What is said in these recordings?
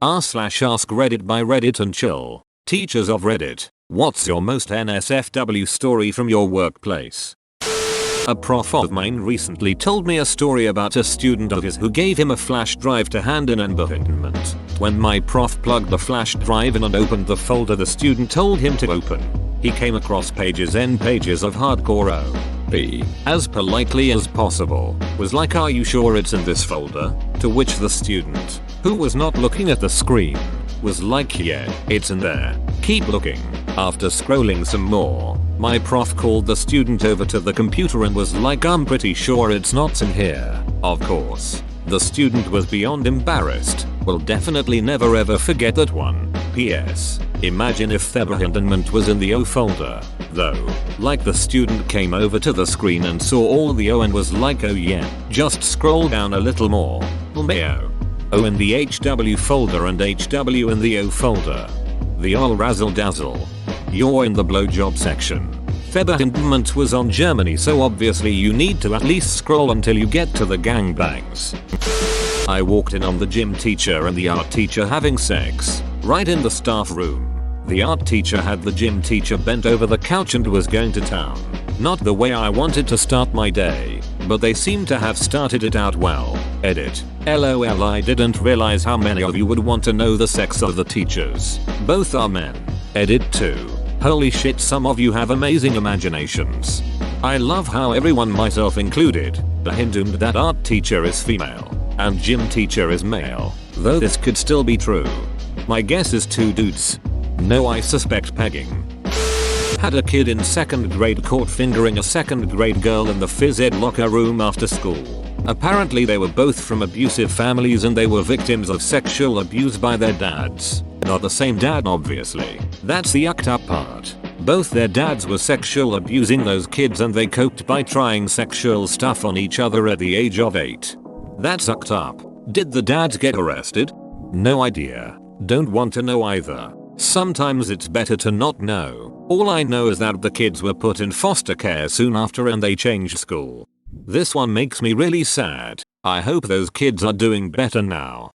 r/AskReddit by Reddit and chill. Teachers of Reddit, what's your most NSFW story from your workplace? A prof of mine recently told me a story about a student of his who gave him a flash drive to hand in environment. When my prof plugged the flash drive in and opened the folder the student told him to open, he came across pages and pages of hardcore OP. As politely as possible, was like, "Are you sure it's in this folder?" To which the student, who was not looking at the screen, was like, "Yeah, it's in there. Keep looking." After scrolling some more, my prof called the student over to the computer and was like, "I'm pretty sure it's not in here." Of course, the student was beyond embarrassed. Will definitely never ever forget that one. PS. Imagine if the abandonment was in the O folder, though. Like the student came over to the screen and saw all the O and was like, "Oh yeah, just scroll down a little more. Mayo. O in the HW folder and HW in the O folder. The all razzle dazzle. You're in the blowjob section." Abandonment was on Germany, so obviously you need to at least scroll until you get to the gangbangs. I walked in on the gym teacher and the art teacher having sex, right in the staff room. The art teacher had the gym teacher bent over the couch and was going to town. Not the way I wanted to start my day, but they seem to have started it out well. Edit. LOL, I didn't realize how many of you would want to know the sex of the teachers. Both are men. Edit 2. Holy shit, some of you have amazing imaginations. I love how everyone, myself included, assumed that art teacher is female and gym teacher is male, though this could still be true. My guess is 2 dudes. No, I suspect pegging. Had a kid in 2nd grade caught fingering a 2nd grade girl in the phys ed locker room after school. Apparently they were both from abusive families and they were victims of sexual abuse by their dads. Not the same dad, obviously. That's the yucked up part. Both their dads were sexual abusing those kids and they coped by trying sexual stuff on each other at the age of 8. That's sucked up. Did the dads get arrested? No idea. Don't want to know either. Sometimes it's better to not know. All I know is that the kids were put in foster care soon after and they changed school. This one makes me really sad. I hope those kids are doing better now.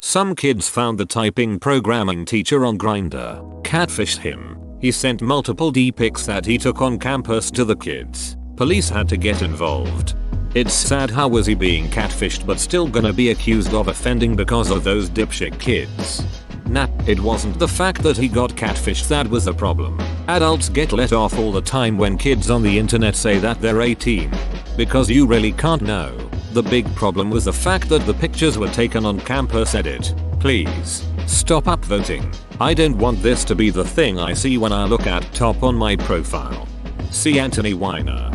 Some kids found the typing programming teacher on Grindr, catfished him. He sent multiple D-pics that he took on campus to the kids. Police had to get involved. It's sad how was he being catfished but still gonna be accused of offending because of those dipshit kids. Nah, it wasn't the fact that he got catfished that was the problem. Adults get let off all the time when kids on the internet say that they're 18. Because you really can't know. The big problem was the fact that the pictures were taken on campus. Edit. Please, stop upvoting. I don't want this to be the thing I see when I look at top on my profile. See Anthony Weiner.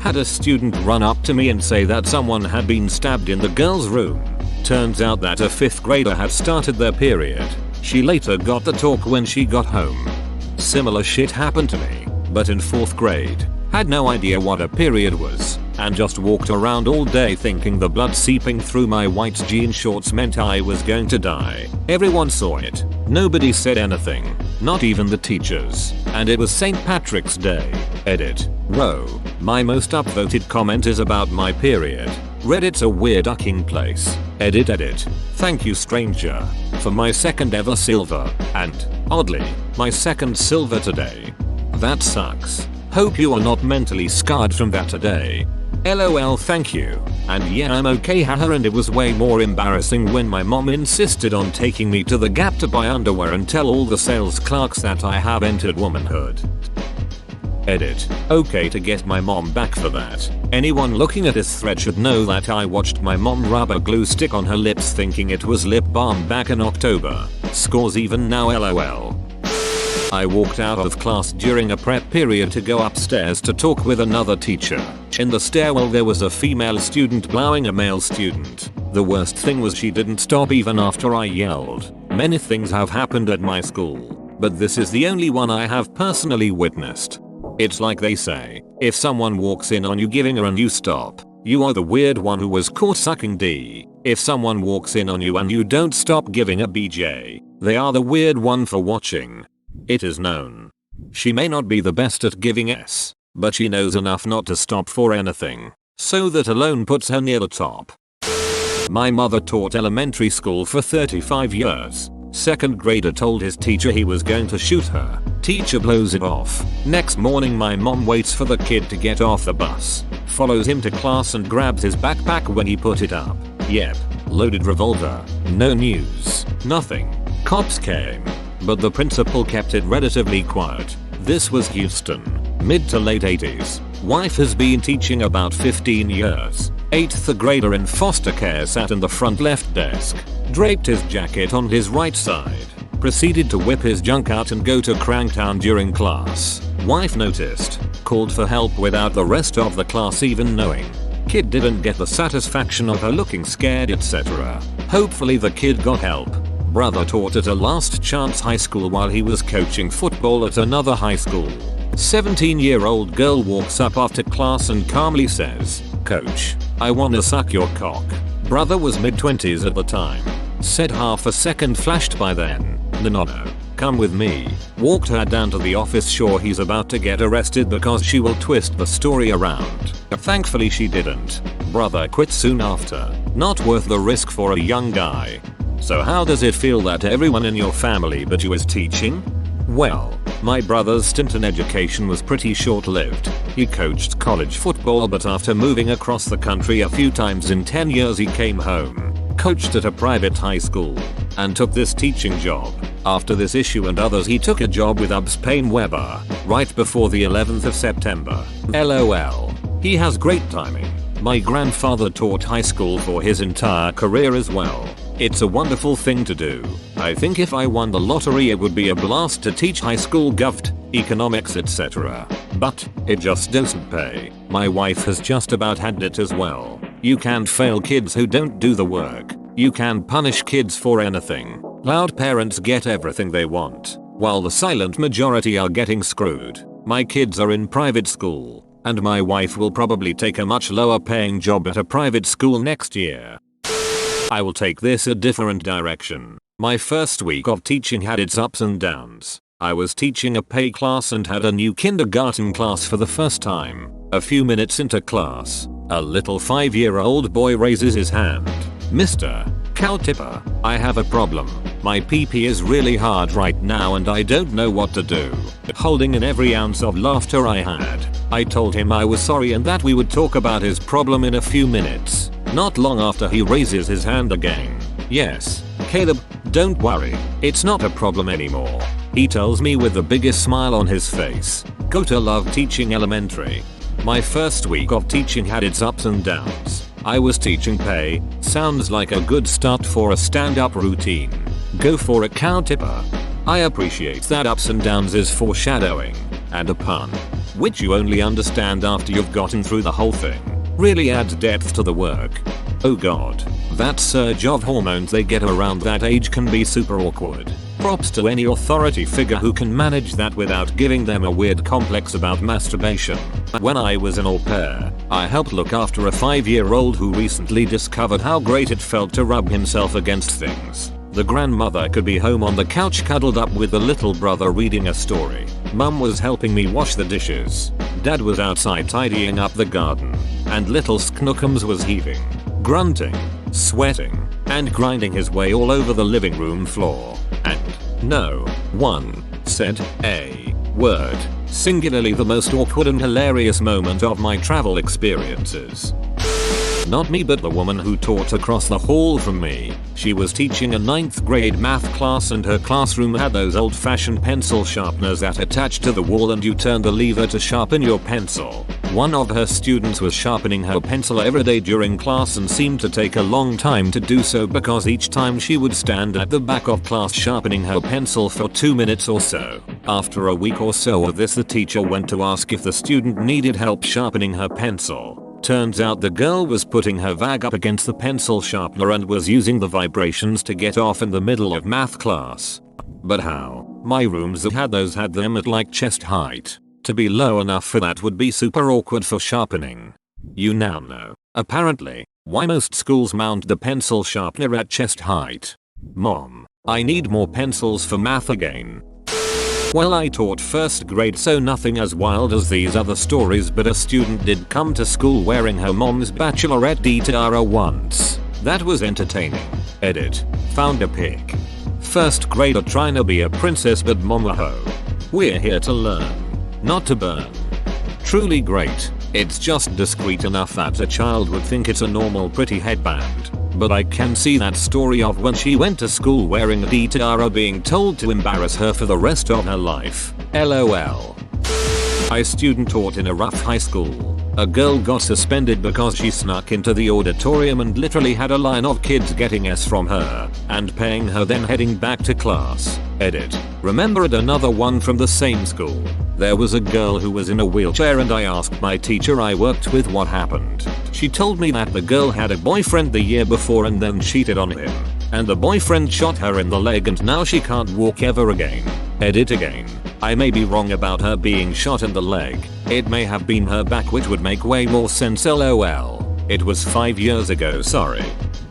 Had a student run up to me and say that someone had been stabbed in the girls' room. Turns out that a 5th grader had started their period. She later got the talk when she got home. Similar shit happened to me, but in 4th grade. Had no idea what a period was, and just walked around all day thinking the blood seeping through my white jean shorts meant I was going to die. Everyone saw it. Nobody said anything, not even the teachers, and it was St. Patrick's Day. Edit. Row. My most upvoted comment is about my period. Reddit's a weird ducking place. Edit. Thank you, stranger, for my 2nd ever silver, and, oddly, my 2nd silver today. That sucks. Hope you are not mentally scarred from that today. LOL, thank you. And yeah, I'm okay, haha, and it was way more embarrassing when my mom insisted on taking me to the Gap to buy underwear and tell all the sales clerks that I have entered womanhood. Edit. Okay, to get my mom back for that. Anyone looking at this thread should know that I watched my mom rub a glue stick on her lips thinking it was lip balm back in October. Scores even now, LOL. I walked out of class during a prep period to go upstairs to talk with another teacher. In the stairwell there was a female student blowing a male student. The worst thing was she didn't stop even after I yelled. Many things have happened at my school, but this is the only one I have personally witnessed. It's like they say, if someone walks in on you giving her and you stop, you are the weird one who was caught sucking D. If someone walks in on you and you don't stop giving a BJ, they are the weird one for watching. It is known. She may not be the best at giving S, but she knows enough not to stop for anything, so that alone puts her near the top. My mother taught elementary school for 35 years. Second grader told his teacher he was going to shoot her. Teacher blows it off. Next morning my mom waits for the kid to get off the bus. Follows him to class and grabs his backpack when he put it up. Yep. Loaded revolver. No news. Nothing. Cops came. But the principal kept it relatively quiet. This was Houston. Mid to late 80s. Wife has been teaching about 15 years. 8th grader in foster care sat in the front left desk. Draped his jacket on his right side. Proceeded to whip his junk out and go to Cranktown during class. Wife noticed. Called for help without the rest of the class even knowing. Kid didn't get the satisfaction of her looking scared, etc. Hopefully the kid got help. Brother taught at a last chance high school while he was coaching football at another high school. 17-year-old girl walks up after class and calmly says, "Coach, I wanna suck your cock." Brother was mid-20s at the time. Said half a second flashed by then. No, come with me. Walked her down to the office, sure he's about to get arrested because she will twist the story around. Thankfully she didn't. Brother quit soon after. Not worth the risk for a young guy. So how does it feel that everyone in your family but you is teaching? Well, my brother's stint in education was pretty short-lived. He coached college football, but after moving across the country a few times in 10 years he came home, coached at a private high school, and took this teaching job. After this issue and others he took a job with UBS Payne Weber, right before the 11th of September. LOL. He has great timing. My grandfather taught high school for his entire career as well. It's a wonderful thing to do. I think if I won the lottery it would be a blast to teach high school govt, economics, etc. But it just doesn't pay. My wife has just about had it as well. You can't fail kids who don't do the work. You can punish kids for anything. Loud parents get everything they want, while the silent majority are getting screwed. My kids are in private school, and my wife will probably take a much lower paying job at a private school next year. I will take this a different direction. My first week of teaching had its ups and downs. I was teaching a pay class and had a new kindergarten class for the first time. A few minutes into class, a little 5-year-old boy raises his hand. "Mr. Cowtipper, I have a problem. My pee-pee is really hard right now and I don't know what to do." Holding in every ounce of laughter I had, I told him I was sorry and that we would talk about his problem in a few minutes. Not long after he raises his hand again. "Yes, Caleb, don't worry, it's not a problem anymore," he tells me with the biggest smile on his face. Gotta love teaching elementary. My first week of teaching had its ups and downs. I was teaching pay. Sounds like a good start for a stand-up routine. Go for it, Cowtipper. I appreciate that ups and downs is foreshadowing and a pun, which you only understand after you've gotten through the whole thing. Really adds depth to the work. Oh god, that surge of hormones they get around that age can be super awkward. Props to any authority figure who can manage that without giving them a weird complex about masturbation. When I was an au pair, I helped look after a 5-year-old who recently discovered how great it felt to rub himself against things. The grandmother could be home on the couch cuddled up with the little brother reading a story. Mum was helping me wash the dishes. Dad was outside tidying up the garden. And little Snookums was heaving, grunting, sweating, and grinding his way all over the living room floor. And no one said a word. Singularly the most awkward and hilarious moment of my travel experiences. Not me, but the woman who taught across the hall from me. She was teaching a 9th grade math class and her classroom had those old-fashioned pencil sharpeners that attach to the wall and you turn the lever to sharpen your pencil. One of her students was sharpening her pencil every day during class and seemed to take a long time to do so because each time she would stand at the back of class sharpening her pencil for 2 minutes or so. After a week or so of this, the teacher went to ask if the student needed help sharpening her pencil. Turns out the girl was putting her vag up against the pencil sharpener and was using the vibrations to get off in the middle of math class. But how? My rooms that had those had them at like chest height. To be low enough for that would be super awkward for sharpening. You now know, apparently, why most schools mount the pencil sharpener at chest height. Mom, I need more pencils for math again. Well, I taught first grade, so nothing as wild as these other stories, but a student did come to school wearing her mom's bachelorette tiara once. That was entertaining. Edit. Found a pic. First grader trying to be a princess but momaho. We're here to learn, not to burn. Truly great. It's just discreet enough that a child would think it's a normal pretty headband. But I can see that story of when she went to school wearing a tiara being told to embarrass her for the rest of her life. LOL. I student taught in a rough high school. A girl got suspended because she snuck into the auditorium and literally had a line of kids getting S from her and paying her, then heading back to class. Edit. Remembered another one from the same school. There was a girl who was in a wheelchair and I asked my teacher I worked with what happened. She told me that the girl had a boyfriend the year before and then cheated on him. And the boyfriend shot her in the leg and now she can't walk ever again. Edit again. I may be wrong about her being shot in the leg. It may have been her back, which would make way more sense. LOL. It was 5 years ago, sorry.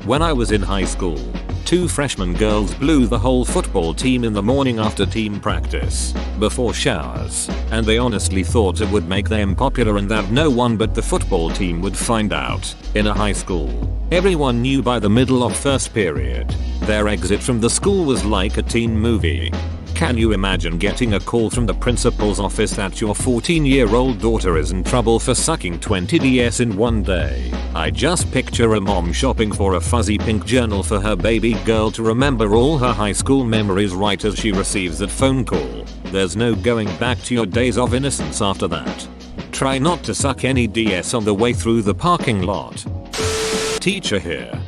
When I was in high school, 2 freshman girls blew the whole football team in the morning after team practice, before showers, and they honestly thought it would make them popular and that no one but the football team would find out. In a high school, everyone knew by the middle of first period. Their exit from the school was like a teen movie. Can you imagine getting a call from the principal's office that your 14-year-old daughter is in trouble for sucking 20 DS in one day? I just picture a mom shopping for a fuzzy pink journal for her baby girl to remember all her high school memories right as she receives that phone call. There's no going back to your days of innocence after that. Try not to suck any DS on the way through the parking lot. Teacher here.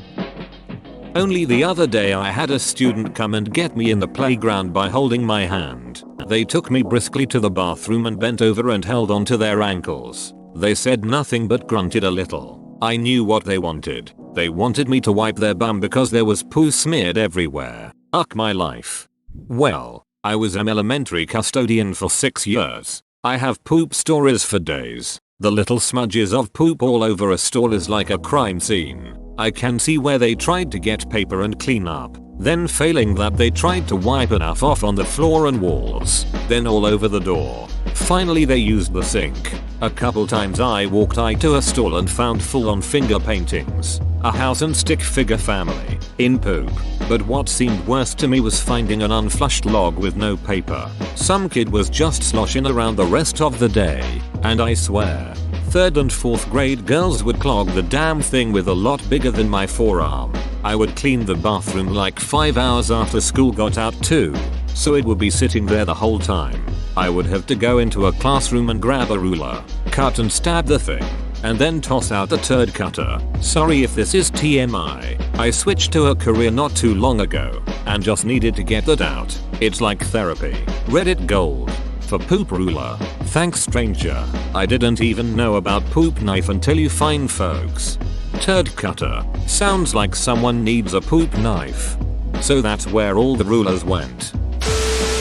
Only the other day I had a student come and get me in the playground by holding my hand. They took me briskly to the bathroom and bent over and held onto their ankles. They said nothing but grunted a little. I knew what they wanted. They wanted me to wipe their bum because there was poo smeared everywhere. Uck my life. Well, I was an elementary custodian for 6 years. I have poop stories for days. The little smudges of poop all over a stall is like a crime scene. I can see where they tried to get paper and clean up. Then failing that, they tried to wipe enough off on the floor and walls. Then all over the door. Finally they used the sink. A couple times I walked to a stall and found full-on finger paintings. A house and stick figure family in poop. But what seemed worse to me was finding an unflushed log with no paper. Some kid was just sloshing around the rest of the day. And I swear, 3rd and 4th grade girls would clog the damn thing with a lot bigger than my forearm. I would clean the bathroom like 5 hours after school got out too, so it would be sitting there the whole time. I would have to go into a classroom and grab a ruler, cut and stab the thing, and then toss out the turd cutter. Sorry if this is TMI. I switched to a career not too long ago, and just needed to get that out. It's like therapy. Reddit gold. For poop ruler. Thanks stranger. I didn't even know about poop knife until you find folks. Turd cutter. Sounds like someone needs a poop knife. So that's where all the rulers went.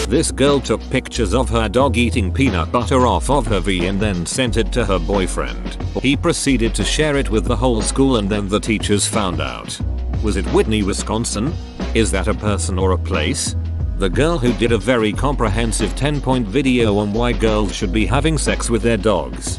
This girl took pictures of her dog eating peanut butter off of her V and then sent it to her boyfriend. He proceeded to share it with the whole school and then the teachers found out. Was it Whitney, Wisconsin? Is that a person or a place? The girl who did a very comprehensive 10-point video on why girls should be having sex with their dogs.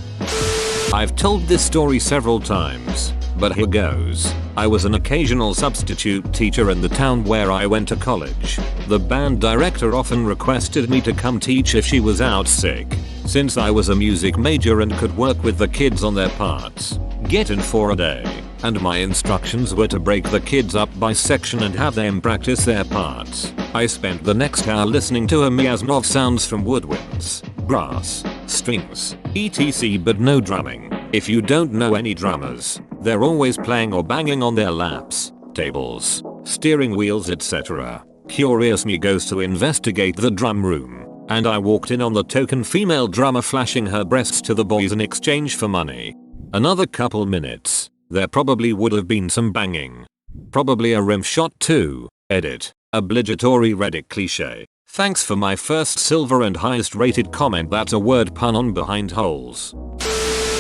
I've told this story several times, but here goes. I was an occasional substitute teacher in the town where I went to college. The band director often requested me to come teach if she was out sick, since I was a music major and could work with the kids on their parts. Get in for a day, and my instructions were to break the kids up by section and have them practice their parts. I spent the next hour listening to a miasma of sounds from woodwinds, brass, strings, etc. but no drumming. If you don't know any drummers, they're always playing or banging on their laps, tables, steering wheels, etc. Curious me goes to investigate the drum room, and I walked in on the token female drummer flashing her breasts to the boys in exchange for money. Another couple minutes, there probably would have been some banging. Probably a rim shot too. Edit. Obligatory Reddit cliche. Thanks for my first silver and highest rated comment. That's a word pun on behind holes.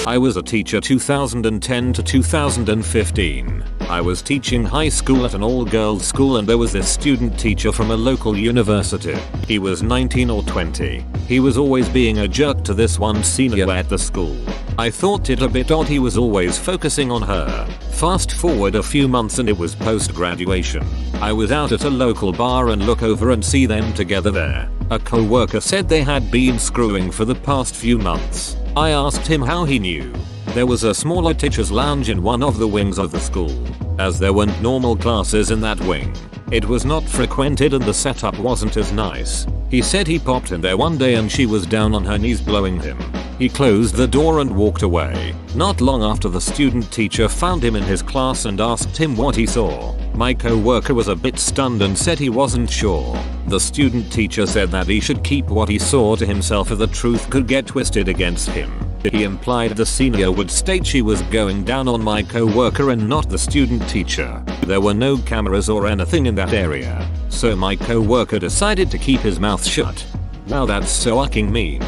I was a teacher 2010 to 2015. I was teaching high school at an all-girls school and there was this student teacher from a local university. He was 19 or 20. He was always being a jerk to this one senior at the school. I thought it a bit odd he was always focusing on her, Fast forward a few months and it was post-graduation. I was out at a local bar and look over and see them together there. A co-worker said they had been screwing for the past few months. I asked him how he knew. There was a smaller teacher's lounge in one of the wings of the school. As there weren't normal classes in that wing, it was not frequented and the setup wasn't as nice. He said he popped in there one day and she was down on her knees blowing him. He closed the door and walked away. Not long after, the student teacher found him in his class and asked him what he saw. My co-worker was a bit stunned and said he wasn't sure. The student teacher said that he should keep what he saw to himself, or the truth could get twisted against him. He implied the senior would state she was going down on my co-worker and not the student teacher. There were no cameras or anything in that area, so my co-worker decided to keep his mouth shut. Now that's so fucking mean.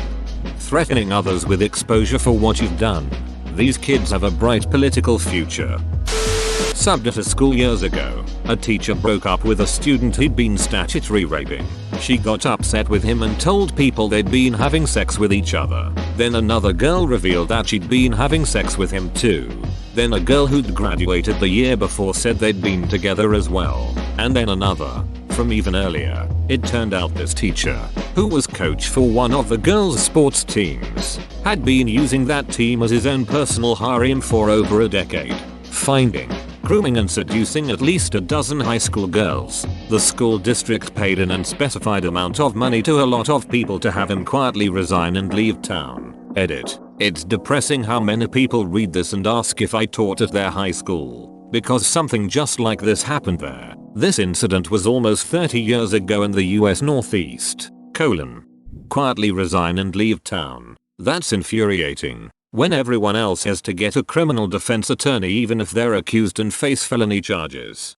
Threatening others with exposure for what you've done. These kids have a bright political future. Subbed at a school years ago. A teacher broke up with a student he'd been statutory raping. She got upset with him and told people they'd been having sex with each other. Then another girl revealed that she'd been having sex with him too. Then a girl who'd graduated the year before said they'd been together as well. And then another, from even earlier. It turned out this teacher, who was coach for one of the girls' sports teams, had been using that team as his own personal harem for over a decade. Finding, grooming and seducing at least a dozen high school girls. The school district paid an unspecified amount of money to a lot of people to have him quietly resign and leave town. Edit. It's depressing how many people read this and ask if I taught at their high school, because something just like this happened there. This incident was almost 30 years ago in the US Northeast. Quietly resign and leave town. That's infuriating. When everyone else has to get a criminal defense attorney even if they're accused and face felony charges.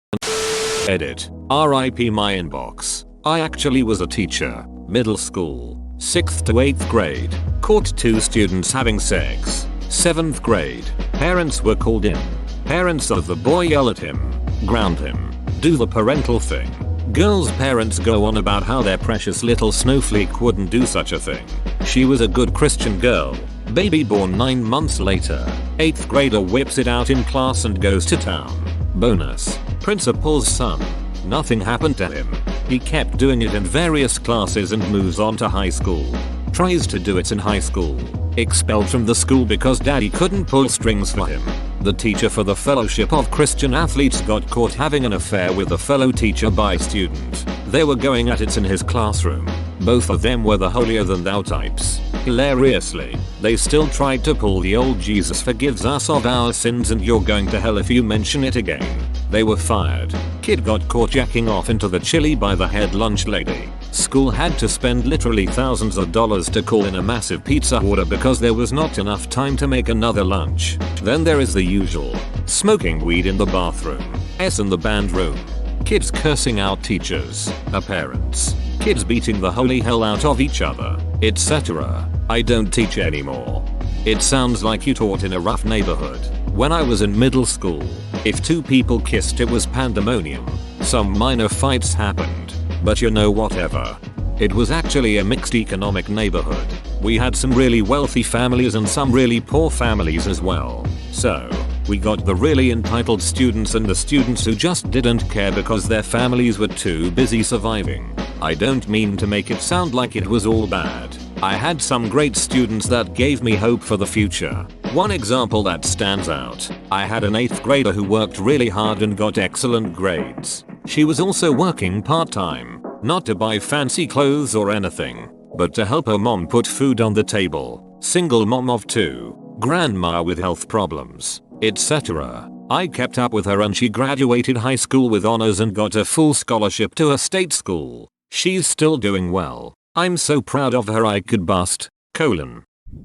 Edit. RIP my inbox. I actually was a teacher. Middle school. 6th to 8th grade. Caught 2 students having sex. 7th grade. Parents were called in. Parents of the boy yell at him. Ground him. Do the parental thing. Girl's parents go on about how their precious little snowflake wouldn't do such a thing. She was a good Christian girl. Baby born 9 months later. 8th grader whips it out in class and goes to town. Bonus. Principal's son. Nothing happened to him. He kept doing it in various classes and moves on to high school. Tries to do it in high school. Expelled from the school because daddy couldn't pull strings for him. The teacher for the Fellowship of Christian Athletes got caught having an affair with a fellow teacher by student. They were going at it in his classroom. Both of them were the holier than thou types. Hilariously, they still tried to pull the old Jesus forgives us of our sins and you're going to hell if you mention it again. They were fired. Kid got caught jacking off into the chili by the head lunch lady. School had to spend literally thousands of dollars to call in a massive pizza order because there was not enough time to make another lunch. Then there is the usual. Smoking weed in the bathroom. In the band room. Kids cursing out teachers, parents. Kids beating the holy hell out of each other, etc. I don't teach anymore. It sounds like you taught in a rough neighborhood. When I was in middle school, if 2 people kissed it was pandemonium. Some minor fights happened, but you know whatever. It was actually a mixed economic neighborhood. We had some really wealthy families and some really poor families as well. So, we got the really entitled students and the students who just didn't care because their families were too busy surviving. I don't mean to make it sound like it was all bad. I had some great students that gave me hope for the future. One example that stands out. I had an 8th grader who worked really hard and got excellent grades. She was also working part-time, not to buy fancy clothes or anything, but to help her mom put food on the table. Single mom of 2, grandma with health problems, etc. I kept up with her and she graduated high school with honors and got a full scholarship to a state school. She's still doing well. I'm so proud of her I could bust.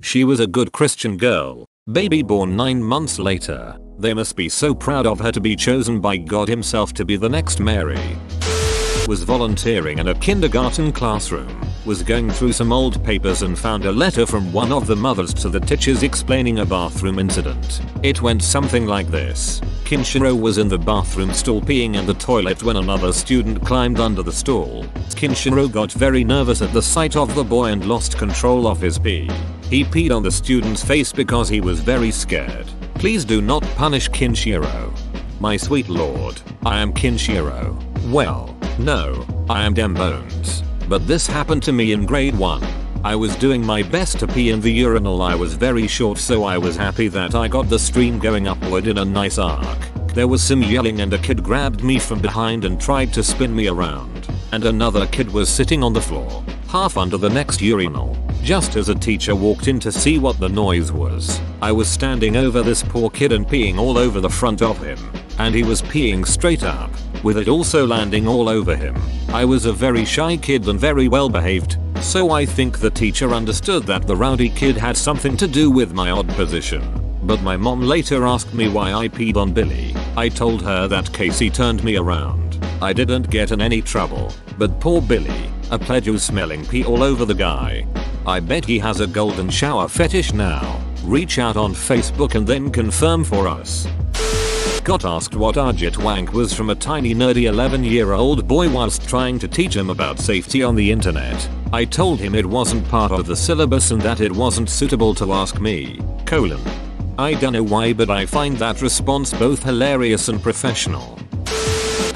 She was a good Christian girl. Baby born 9 months later. They must be so proud of her to be chosen by God himself to be the next Mary. Was volunteering in a kindergarten classroom. Was going through some old papers and found a letter from one of the mothers to the teachers explaining a bathroom incident. It went something like this. Kinshiro was in the bathroom stall peeing in the toilet when another student climbed under the stall. Kinshiro got very nervous at the sight of the boy and lost control of his pee. He peed on the student's face because he was very scared. Please do not punish Kinshiro. My sweet lord, I am Kinshiro. Well, no, I am Dembones. But this happened to me in grade 1. I was doing my best to pee in the urinal. I was very short, so I was happy that I got the stream going upward in a nice arc. There was some yelling and a kid grabbed me from behind and tried to spin me around. And another kid was sitting on the floor, half under the next urinal. Just as a teacher walked in to see what the noise was, I was standing over this poor kid and peeing all over the front of him. And he was peeing straight up, with it also landing all over him. I was a very shy kid and very well behaved, so I think the teacher understood that the rowdy kid had something to do with my odd position. But my mom later asked me why I peed on Billy. I told her that Casey turned me around. I didn't get in any trouble, but poor Billy, a pledge was smelling pee all over the guy. I bet he has a golden shower fetish now. Reach out on Facebook and then confirm for us. Got asked what Ajit wank was from a tiny nerdy 11-year-old boy whilst trying to teach him about safety on the internet. I told him it wasn't part of the syllabus and that it wasn't suitable to ask me. I don't know why, but I find that response both hilarious and professional.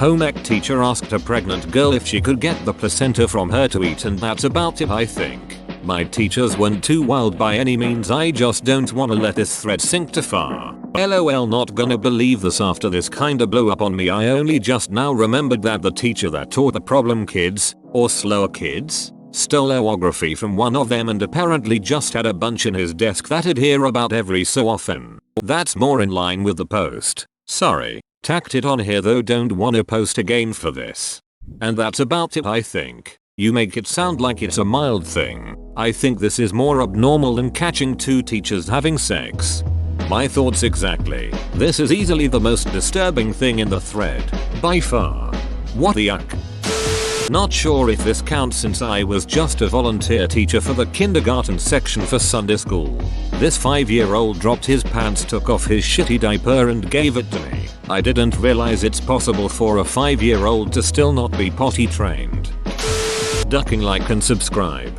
Home ec teacher asked a pregnant girl if she could get the placenta from her to eat, and that's about it, I think. My teachers weren't too wild by any means. I just don't wanna let this thread sink too far. LOL, not gonna believe this after this kinda blew up on me. I only just now remembered that the teacher that taught the problem kids, or slower kids, stole orography from one of them and apparently just had a bunch in his desk that he'd hear about every so often. That's more in line with the post. Sorry, tacked it on here though, don't wanna post again for this. And that's about it, I think. You make it sound like it's a mild thing. I think this is more abnormal than catching two teachers having sex. My thoughts exactly. This is easily the most disturbing thing in the thread. By far. What the yuck? Not sure if this counts since I was just a volunteer teacher for the kindergarten section for Sunday school. This 5-year-old dropped his pants, took off his shitty diaper and gave it to me. I didn't realize it's possible for a 5-year-old to still not be potty trained. Ducking like and subscribe.